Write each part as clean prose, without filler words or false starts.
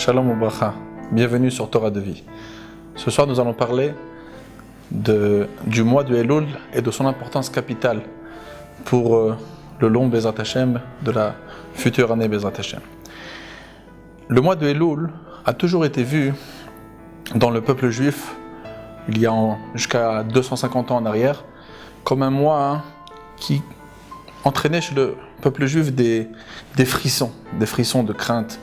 Shalom Ubracha, bienvenue sur Torah de vie. Ce soir nous allons parler du mois de Elul et de son importance capitale pour le long Bezrat Hashem de la future année Bezrat Hashem. Le mois de Elul a toujours été vu dans le peuple juif, il y a jusqu'à 250 ans en arrière, comme un mois qui entraînait chez le peuple juif des frissons de crainte,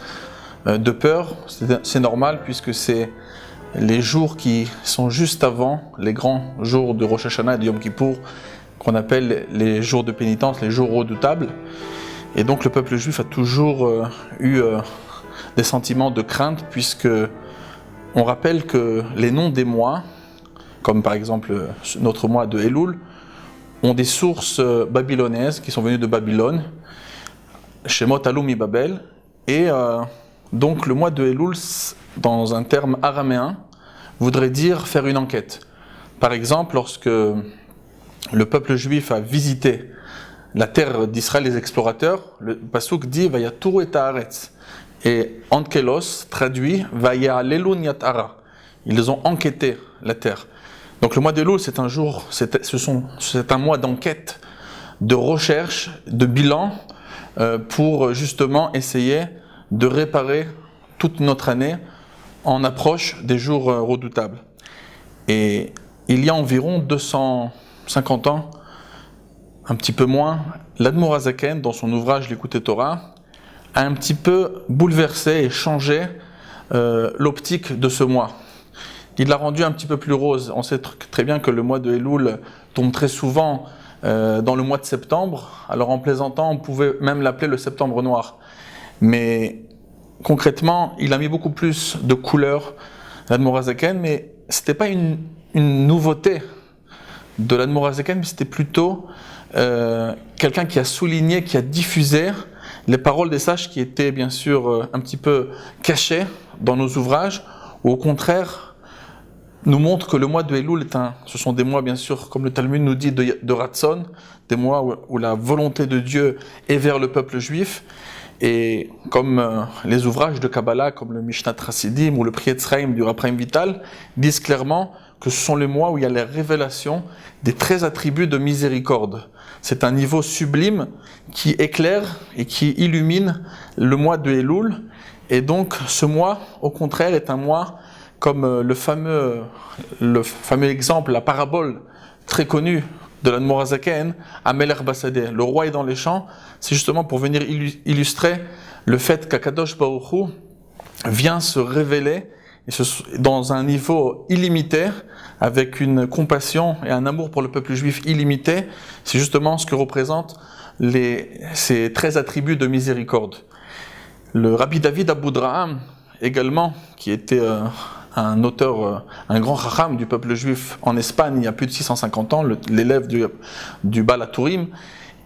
de peur. C'est normal puisque c'est les jours qui sont juste avant les grands jours de Rosh Hashanah et de Yom Kippour, qu'on appelle les jours de pénitence, les jours redoutables. Et donc le peuple juif a toujours eu des sentiments de crainte, puisque on rappelle que les noms des mois, comme par exemple notre mois de Elul, ont des sources babylonaises qui sont venues de Babylone, Shemot Alu mi Babel, et donc le mois de Elul, dans un terme araméen, voudrait dire faire une enquête. Par exemple, lorsque le peuple juif a visité la terre d'Israël, les explorateurs, le Pasuk dit Vayaturu et Haaretz, et Ankelos traduit Vayalelun yat hara. Ils ont enquêté la terre. Donc le mois d'Elul, c'est un mois d'enquête, de recherche, de bilan, pour justement essayer de réparer toute notre année en approche des jours redoutables. Et il y a environ 250 ans, un petit peu moins, l'Admor HaZaken, dans son ouvrage L'Écoute Torah, a un petit peu bouleversé et changé l'optique de ce mois. Il l'a rendu un petit peu plus rose. On sait très bien que le mois de Elul tombe très souvent dans le mois de septembre. Alors en plaisantant, on pouvait même l'appeler le septembre noir. Mais concrètement, il a mis beaucoup plus de couleurs, l'Admor HaZaken, mais ce n'était pas une nouveauté de l'Admor HaZaken, mais c'était plutôt quelqu'un qui a souligné, qui a diffusé les paroles des sages qui étaient bien sûr un petit peu cachées dans nos ouvrages, ou au contraire nous montre que le mois de Elul ce sont des mois bien sûr, comme le Talmud nous dit, de Ratzon, des mois où la volonté de Dieu est vers le peuple juif. Et comme les ouvrages de Kabbalah, comme le Mishnat Chassidim ou le Prietzraim du Rav Chaim Vital, disent clairement que ce sont les mois où il y a la révélation des 13 attributs de miséricorde. C'est un niveau sublime qui éclaire et qui illumine le mois de Elul. Et donc ce mois, au contraire, est un mois comme le fameux exemple, la parabole très connue de l'Admor HaZaken, Amelech Basadeh, le roi est dans les champs. C'est justement pour venir illustrer le fait qu'Akadosh Baruch Hu vient se révéler dans un niveau illimité, avec une compassion et un amour pour le peuple juif illimité. C'est justement ce que représentent ces 13 attributs de miséricorde. Le Rabbi David Aboudraham, également, qui était un auteur, un grand chacham du peuple juif en Espagne il y a plus de 650 ans, l'élève du Baal HaTurim,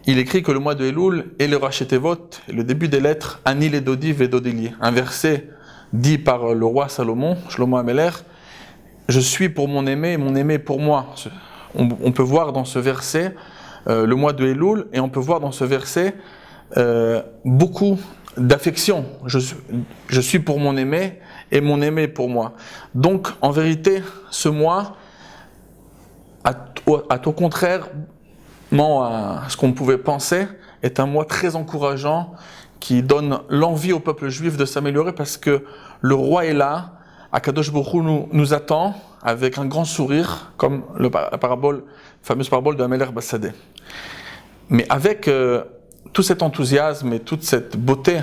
il écrit que le mois de Elul est le Rashi Tevot, le début des lettres Ani le Dodi Vedodili, un verset dit par le roi Salomon, Shlomo HaMelech, je suis pour mon aimé et mon aimé pour moi. On peut voir dans ce verset le mois de Elul, et on peut voir dans ce verset beaucoup d'affection. Je suis pour mon aimé et mon aimé pour moi. Donc, en vérité, ce mois, au contraire, à ce qu'on pouvait penser, est un mois très encourageant qui donne l'envie au peuple juif de s'améliorer, parce que le roi est là, Akadosh Baruch Hu nous attend avec un grand sourire, comme la fameuse parabole de Amelech Basadeh. Mais avec tout cet enthousiasme et toute cette beauté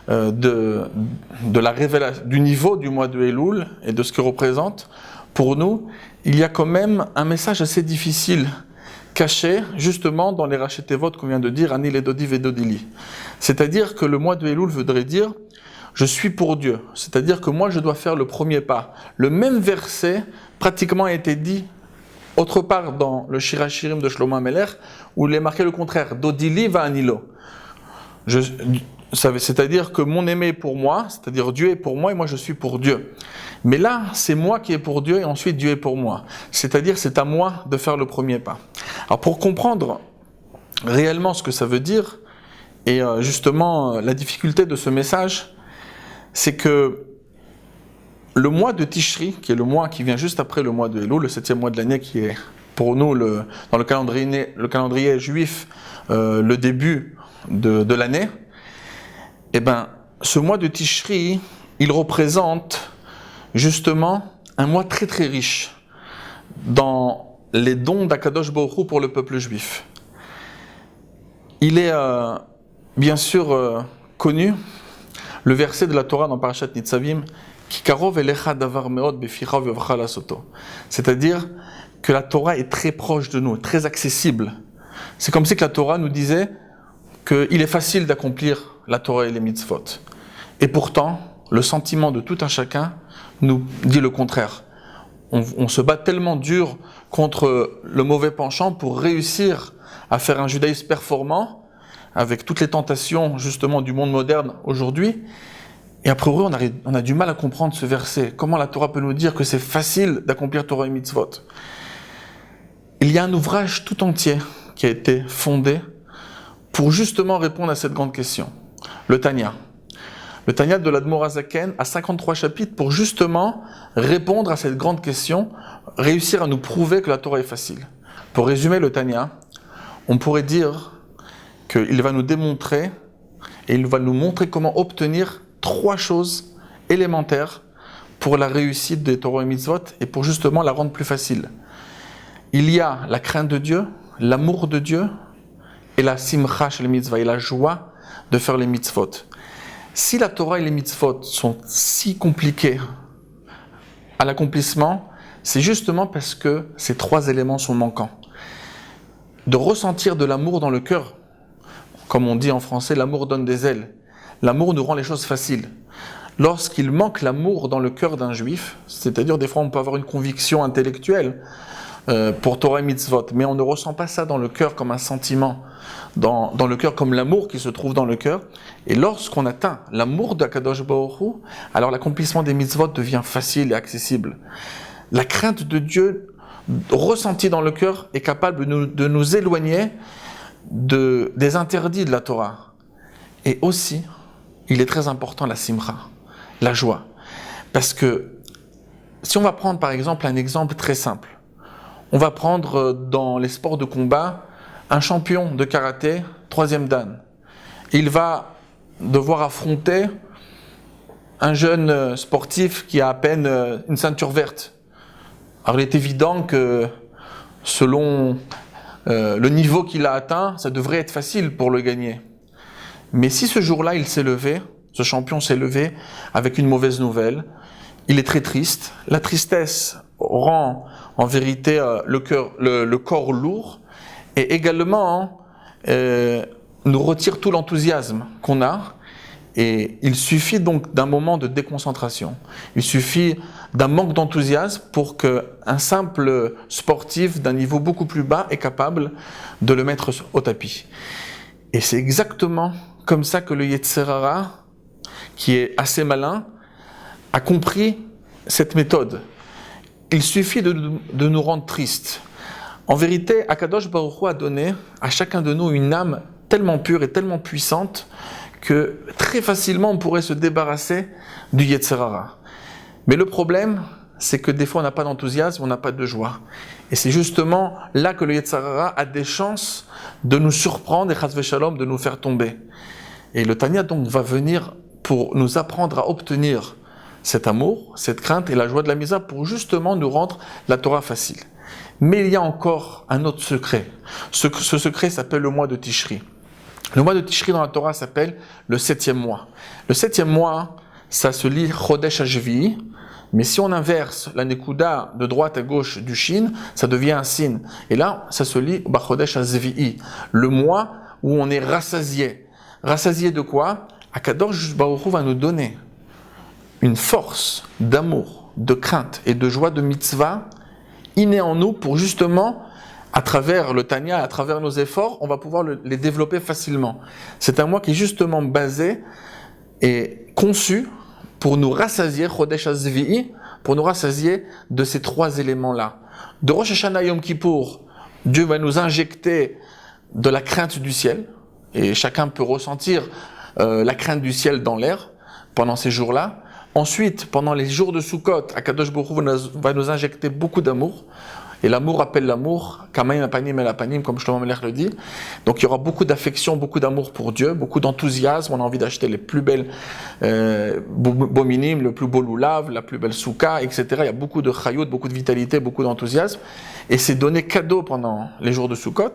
de la révélation, du niveau du mois de Elul et de ce que représente, pour nous, il y a quand même un message assez difficile, caché justement dans les Rashi Tevot qu'on vient de dire, Ani le Dodi Vedodili. C'est-à-dire que le mois de Elul voudrait dire je suis pour Dieu, c'est-à-dire que moi je dois faire le premier pas. Le même verset pratiquement a été dit autre part dans le Shir HaShirim de Shlomo HaMelech, où il est marqué le contraire, Dodili va anilo. C'est-à-dire que mon aimé est pour moi, c'est-à-dire Dieu est pour moi et moi je suis pour Dieu. Mais là, c'est moi qui est pour Dieu et ensuite Dieu est pour moi. C'est-à-dire c'est à moi de faire le premier pas. Alors pour comprendre réellement ce que ça veut dire, et justement la difficulté de ce message, c'est que le mois de Tishri, qui est le mois qui vient juste après le mois de Elul, le 7e mois de l'année, qui est pour nous, dans le calendrier juif, le début de l'année, eh ben, ce mois de Tishri, il représente justement un mois très très riche dans les dons d'Akadosh Baruch Hu pour le peuple juif. Il est bien sûr connu, le verset de la Torah dans Parashat Nitzavim, Kikarov elecha davar meod beficha v'yovcha lasoto. C'est-à-dire que la Torah est très proche de nous, très accessible. C'est comme si que la Torah nous disait qu'il est facile d'accomplir la Torah et les mitzvot. Et pourtant, le sentiment de tout un chacun nous dit le contraire. On se bat tellement dur contre le mauvais penchant pour réussir à faire un judaïsme performant, avec toutes les tentations justement du monde moderne aujourd'hui. Et après, on a du mal à comprendre ce verset. Comment la Torah peut nous dire que c'est facile d'accomplir Torah et mitzvot? Il y a un ouvrage tout entier qui a été fondé pour justement répondre à cette grande question. Le Tanya. Le Tanya de l'Admor HaZaken a 53 chapitres pour justement répondre à cette grande question, réussir à nous prouver que la Torah est facile. Pour résumer le Tanya, on pourrait dire qu'il va nous démontrer et il va nous montrer comment obtenir 3 choses élémentaires pour la réussite des Torah et Mitzvot et pour justement la rendre plus facile. Il y a la crainte de Dieu, l'amour de Dieu et la simcha shel mitzvah, et la joie de faire les mitzvot. Si la Torah et les mitzvot sont si compliqués à l'accomplissement, c'est justement parce que ces 3 éléments sont manquants. De ressentir de l'amour dans le cœur, comme on dit en français, l'amour donne des ailes. L'amour nous rend les choses faciles. Lorsqu'il manque l'amour dans le cœur d'un juif, c'est-à-dire des fois on peut avoir une conviction intellectuelle pour Torah et Mitzvot, mais on ne ressent pas ça dans le cœur comme un sentiment, dans le cœur comme l'amour qui se trouve dans le cœur. Et lorsqu'on atteint l'amour d'Akadosh Baruch Hu, alors l'accomplissement des Mitzvot devient facile et accessible. La crainte de Dieu ressentie dans le cœur est capable de nous éloigner des interdits de la Torah. Et aussi, il est très important la simcha, la joie. Parce que si on va prendre par exemple un exemple très simple, on va prendre dans les sports de combat un champion de karaté, 3e dan. Il va devoir affronter un jeune sportif qui a à peine une ceinture verte. Alors il est évident que selon le niveau qu'il a atteint, ça devrait être facile pour le gagner. Mais si ce jour-là il s'est levé, ce champion s'est levé avec une mauvaise nouvelle, il est très triste. La tristesse rend en vérité le corps lourd et également nous retire tout l'enthousiasme qu'on a. Et il suffit donc d'un moment de déconcentration. Il suffit d'un manque d'enthousiasme pour qu'un simple sportif d'un niveau beaucoup plus bas est capable de le mettre au tapis. Et c'est exactement comme ça que le Yetzer Hara, qui est assez malin, a compris cette méthode. Il suffit de nous rendre tristes. En vérité, Akadosh Baruch Hu a donné à chacun de nous une âme tellement pure et tellement puissante que très facilement on pourrait se débarrasser du Yetzer Hara. Mais le problème, c'est que des fois on n'a pas d'enthousiasme, on n'a pas de joie. Et c'est justement là que le Yetzer Hara a des chances de nous surprendre et chas v'shalom de nous faire tomber. Et le Tanya donc va venir pour nous apprendre à obtenir cet amour, cette crainte et la joie de la misa pour justement nous rendre la Torah facile. Mais il y a encore un autre secret. Ce secret s'appelle le mois de Tishri. Le mois de Tishri dans la Torah s'appelle le 7e mois. Le 7e mois, ça se lit Chodesh HaShvi'i, mais si on inverse la Nekuda de droite à gauche du Shin, ça devient un Sin. Et là, ça se lit Chodesh HaZvi'i, le mois où on est rassasié. Rassasié de quoi? Akadosh Baruch Hu va nous donner une force d'amour, de crainte et de joie de mitzvah innée en nous pour justement, à travers le Tanya, à travers nos efforts, on va pouvoir les développer facilement. C'est un mois qui est justement basé et conçu pour nous rassasier, Chodesh HaZvi'i, pour nous rassasier de ces 3 éléments-là. De Rosh Hashanah Yom Kippour, Dieu va nous injecter de la crainte du ciel, et chacun peut ressentir la crainte du ciel dans l'air pendant ces jours-là. Ensuite, pendant les jours de Sukkot, Akadosh Baruch Hu va nous injecter beaucoup d'amour. Et l'amour appelle l'amour, Kamaim apanim el apanim, comme Shlomo Melech le dit. Donc il y aura beaucoup d'affection, beaucoup d'amour pour Dieu, beaucoup d'enthousiasme. On a envie d'acheter les plus belles bominim, le plus beau loulav, la plus belle souka, etc. Il y a beaucoup de chayout, beaucoup de vitalité, beaucoup d'enthousiasme. Et c'est donné cadeau pendant les jours de Sukkot.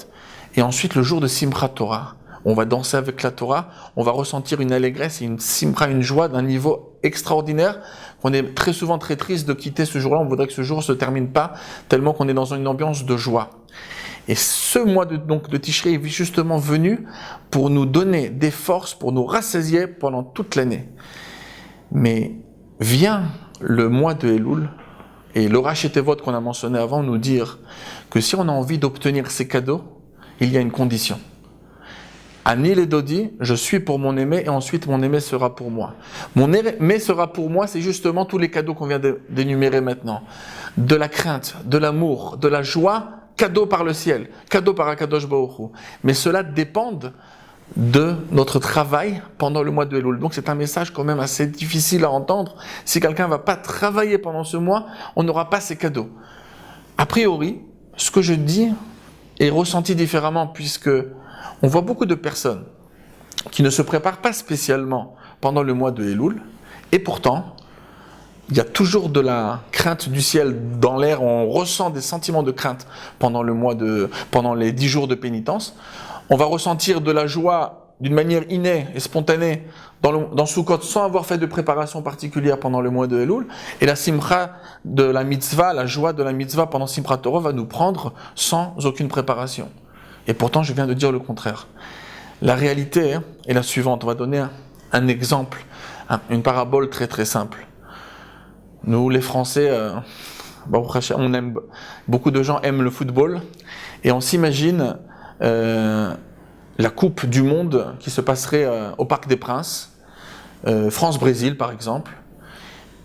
Et ensuite, le jour de Simchat Torah, on va danser avec la Torah, on va ressentir une allégresse et une simcha, une joie d'un niveau extraordinaire. On est très souvent très triste de quitter ce jour-là, on voudrait que ce jour ne se termine pas, tellement qu'on est dans une ambiance de joie. Et ce mois de Tishrei est justement venu pour nous donner des forces, pour nous rassasier pendant toute l'année. Mais vient le mois de Elul, et le Rachet Tevot qu'on a mentionné avant nous dire que si on a envie d'obtenir ces cadeaux, il y a une condition. Ani le Dodi, je suis pour mon aimé et ensuite mon aimé sera pour moi. Mon aimé sera pour moi, c'est justement tous les cadeaux qu'on vient d'énumérer maintenant. De la crainte, de l'amour, de la joie, cadeau par le ciel, cadeau par Akadosh Baruch Hu. Mais cela dépend de notre travail pendant le mois de Elul. Donc c'est un message quand même assez difficile à entendre. Si quelqu'un ne va pas travailler pendant ce mois, on n'aura pas ces cadeaux. A priori, ce que je dis est ressenti différemment puisque on voit beaucoup de personnes qui ne se préparent pas spécialement pendant le mois de Elul, et pourtant, il y a toujours de la crainte du ciel dans l'air, on ressent des sentiments de crainte pendant les 10 jours de pénitence. On va ressentir de la joie d'une manière innée et spontanée dans Sukkot sans avoir fait de préparation particulière pendant le mois de Elul, et la simcha de la mitzvah, la joie de la mitzvah pendant Simchat Torah va nous prendre sans aucune préparation. Et pourtant, je viens de dire le contraire. La réalité est la suivante. On va donner un exemple, une parabole très très simple. Nous, les Français, on aime, beaucoup de gens aiment le football, et on s'imagine la Coupe du Monde qui se passerait au Parc des Princes, France-Brésil par exemple,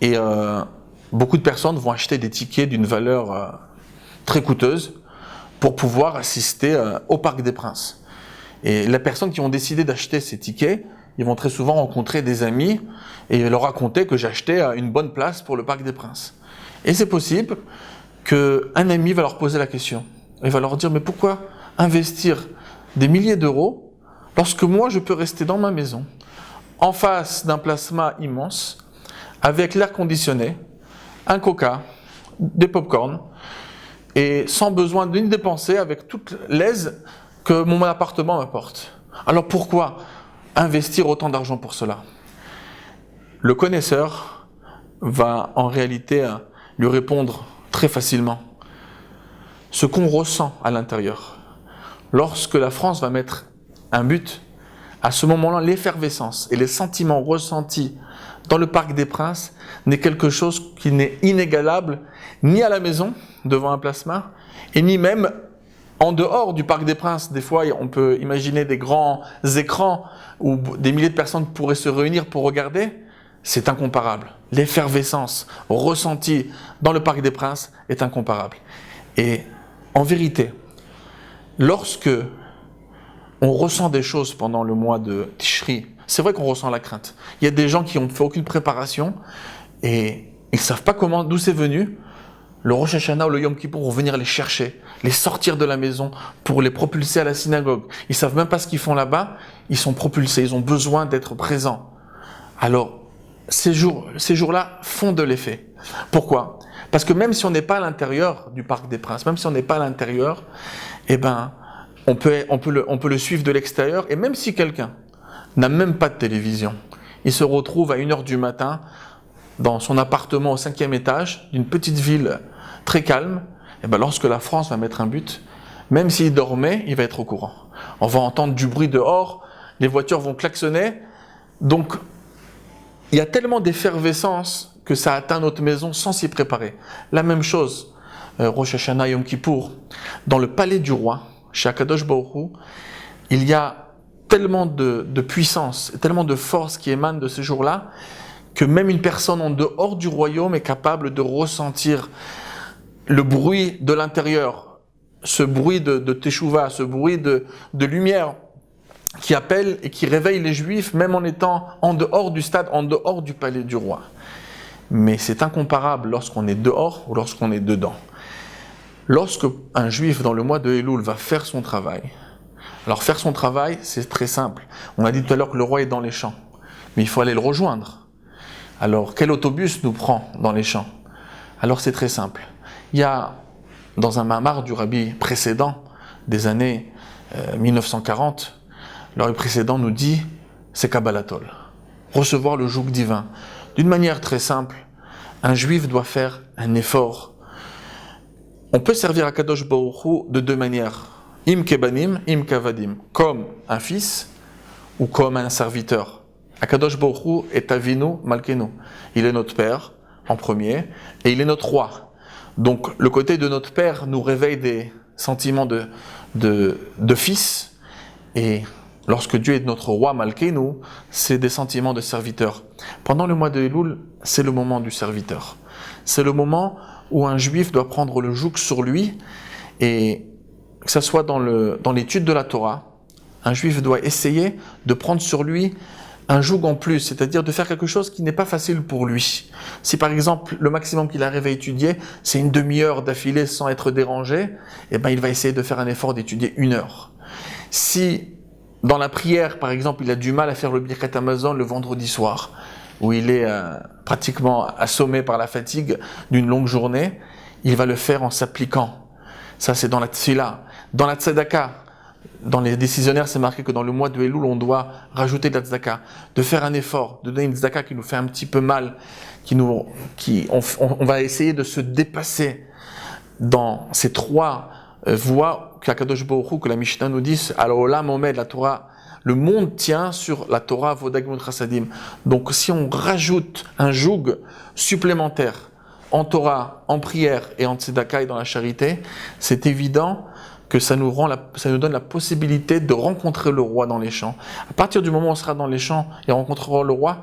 et beaucoup de personnes vont acheter des tickets d'une valeur très coûteuse pour pouvoir assister au Parc des Princes. Et les personnes qui ont décidé d'acheter ces tickets, ils vont très souvent rencontrer des amis et leur raconter que j'ai acheté une bonne place pour le Parc des Princes. Et c'est possible qu'un ami va leur poser la question. Il va leur dire, mais pourquoi investir des milliers d'euros lorsque moi je peux rester dans ma maison, en face d'un plasma immense, avec l'air conditionné, un coca, des pop-corn, et sans besoin d'une dépensée, avec toute l'aise que mon appartement m'apporte. Alors pourquoi investir autant d'argent pour cela? Le connaisseur va en réalité lui répondre très facilement. Ce qu'on ressent à l'intérieur, lorsque la France va mettre un but, à ce moment-là, l'effervescence et les sentiments ressentis dans le Parc des Princes n'est quelque chose qui n'est inégalable ni à la maison, devant un plasma, et ni même en dehors du Parc des Princes. Des fois, on peut imaginer des grands écrans où des milliers de personnes pourraient se réunir pour regarder. C'est incomparable. L'effervescence ressentie dans le Parc des Princes est incomparable. Et en vérité, lorsque on ressent des choses pendant le mois de Tishri, c'est vrai qu'on ressent la crainte. Il y a des gens qui n'ont fait aucune préparation et ils ne savent pas d'où c'est venu. Le Rosh Hashanah ou le Yom Kippour vont venir les chercher, les sortir de la maison pour les propulser à la synagogue. Ils ne savent même pas ce qu'ils font là-bas, ils sont propulsés, ils ont besoin d'être présents. Alors, ces jours-là font de l'effet. Pourquoi? Parce que même si on n'est pas à l'intérieur du Parc des Princes, même si on n'est pas à l'intérieur, eh ben, on peut le suivre de l'extérieur, et même si quelqu'un n'a même pas de télévision, il se retrouve à 1h du matin dans son appartement au 5e étage d'une petite ville très calme, et ben lorsque la France va mettre un but, même s'il dormait, il va être au courant. On va entendre du bruit dehors, les voitures vont klaxonner, donc il y a tellement d'effervescence que ça atteint notre maison sans s'y préparer. La même chose, Rosh Hashanah, Yom Kippour, dans le palais du roi, chez Akadosh Baruch Hu, il y a tellement de puissance, tellement de force qui émane de ces jours-là, que même une personne en dehors du royaume est capable de ressentir le bruit de l'intérieur, ce bruit de Teshuvah, ce bruit de lumière qui appelle et qui réveille les Juifs, même en étant en dehors du stade, en dehors du palais du roi. mais c'est incomparable lorsqu'on est dehors ou lorsqu'on est dedans. Lorsque un juif dans le mois de Elul va faire son travail, alors faire son travail, c'est très simple. On a dit tout à l'heure que le roi est dans les champs, mais il faut aller le rejoindre. Alors quel autobus nous prend dans les champs? Alors c'est très simple. Il y a dans un mamar du rabbi précédent, des années 1940, le rabbi précédent nous dit, c'est Kabbalatol, recevoir le joug divin. D'une manière très simple, un juif doit faire un effort. On peut servir à Kadosh Baruch Hu de deux manières, im kebanim, im kavadim, comme un fils ou comme un serviteur. Akadosh Baruch Hu est Avinu Malkenu. Il est notre père en premier et il est notre roi. Donc le côté de notre père nous réveille des sentiments de fils, et lorsque Dieu est notre roi Malkenu, c'est des sentiments de serviteur. Pendant le mois de Elul, c'est le moment du serviteur. C'est le moment où un juif doit prendre le joug sur lui, et que ce soit dans l'étude de la Torah, un juif doit essayer de prendre sur lui un joug en plus, c'est-à-dire de faire quelque chose qui n'est pas facile pour lui. Si par exemple le maximum qu'il arrive à étudier, c'est une demi-heure d'affilée sans être dérangé, eh ben il va essayer de faire un effort d'étudier 1 heure. Si dans la prière, par exemple, il a du mal à faire le Birkat Hamazon le vendredi soir, où il est pratiquement assommé par la fatigue d'une longue journée, il va le faire en s'appliquant. Ça c'est dans la Tfila. Dans la Tzedaka, dans les décisionnaires, c'est marqué que dans le mois de Elul, on doit rajouter de la tzedaka, de faire un effort, de donner une tzedaka qui nous fait un petit peu mal, on va essayer de se dépasser dans ces 3 voies qu'Akadosh Baruch Hu, que la Mishnah nous dit, alors Olam Omed, la Torah, le monde tient sur la Torah Vodag Gemut Chasadim. Donc si on rajoute un joug supplémentaire en Torah, en prière et en tzedaka et dans la charité, c'est évident que ça nous donne la possibilité de rencontrer le roi dans les champs. À partir du moment où on sera dans les champs et on rencontrera le roi,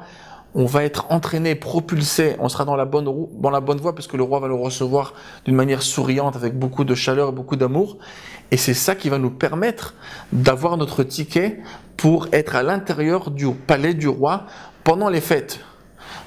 on va être entraîné, propulsé, on sera dans la bonne voie, parce que le roi va le recevoir d'une manière souriante, avec beaucoup de chaleur et beaucoup d'amour. Et c'est ça qui va nous permettre d'avoir notre ticket pour être à l'intérieur du palais du roi pendant les fêtes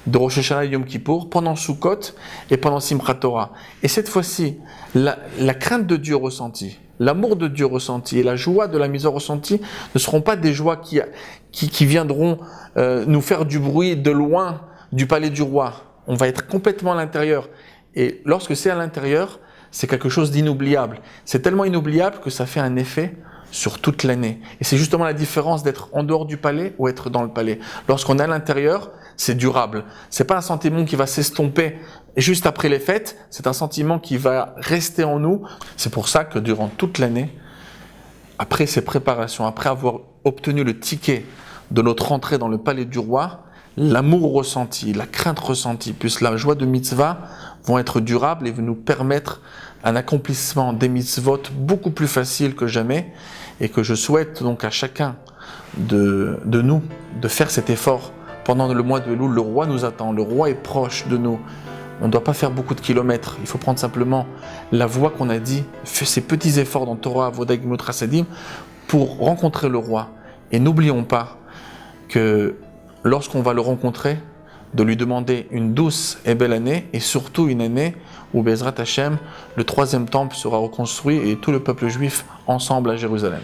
de Rosh Hashanah et Yom Kippour, pendant Sukkot et pendant Simchat Torah. Et cette fois-ci, la crainte de Dieu ressentie, l'amour de Dieu ressenti et la joie de la misère ressentie ne seront pas des joies qui viendront nous faire du bruit de loin du palais du roi. On va être complètement à l'intérieur. Et lorsque c'est à l'intérieur, c'est quelque chose d'inoubliable. C'est tellement inoubliable que ça fait un effet sur toute l'année. Et c'est justement la différence d'être en dehors du palais ou être dans le palais. Lorsqu'on est à l'intérieur, c'est durable. C'est pas un sentiment qui va s'estomper juste après les fêtes, c'est un sentiment qui va rester en nous. C'est pour ça que durant toute l'année, après ces préparations, après avoir obtenu le ticket de notre entrée dans le palais du roi, l'amour ressenti, la crainte ressentie, plus la joie de mitzvah vont être durables et vont nous permettre un accomplissement des mitzvot beaucoup plus facile que jamais, et que je souhaite donc à chacun de nous de faire cet effort. Pendant le mois de Elul, le roi nous attend, le roi est proche de nous. On ne doit pas faire beaucoup de kilomètres, il faut prendre simplement la voie qu'on a dit, faire ces petits efforts dans Torah, Vodag Gemut Chasadim pour rencontrer le roi. Et n'oublions pas que lorsqu'on va le rencontrer, de lui demander une douce et belle année, et surtout une année où Bezrat Hashem, le 3e temple sera reconstruit et tout le peuple juif ensemble à Jérusalem.